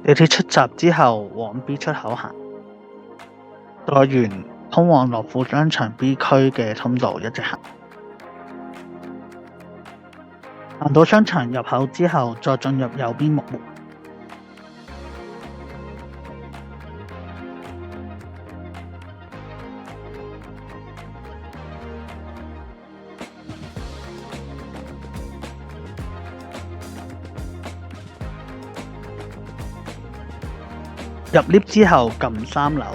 地鐵出閘之後往 B 出口行，再沿通往樂富商場 B 區嘅通道一直行。行到商場入口之後，再進入右邊木門。入 lift 之後撳3樓，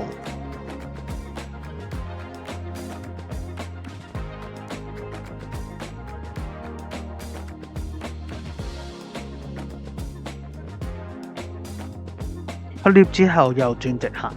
出 lift 之後右轉直行，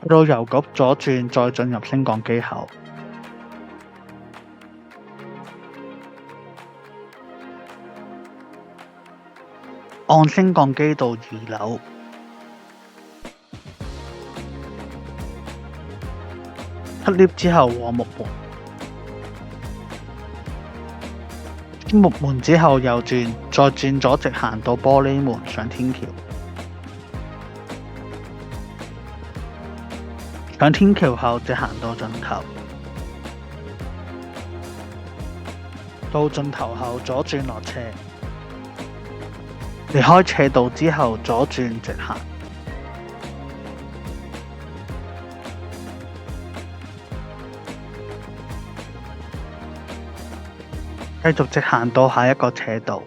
到郵局左轉再進入升降機口，按升降機到2樓，出 lift 之後往木門，出木門之後右轉，再轉左直行到玻璃門上天橋。上天橋後直行到盡頭，到盡頭後左轉落斜，離開斜道之後左轉直行，繼續直行到下一個斜道。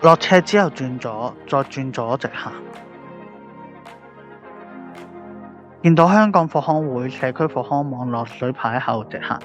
落斜之後轉左，再轉左直行，見到香港復康會社區復康網絡水牌後直行。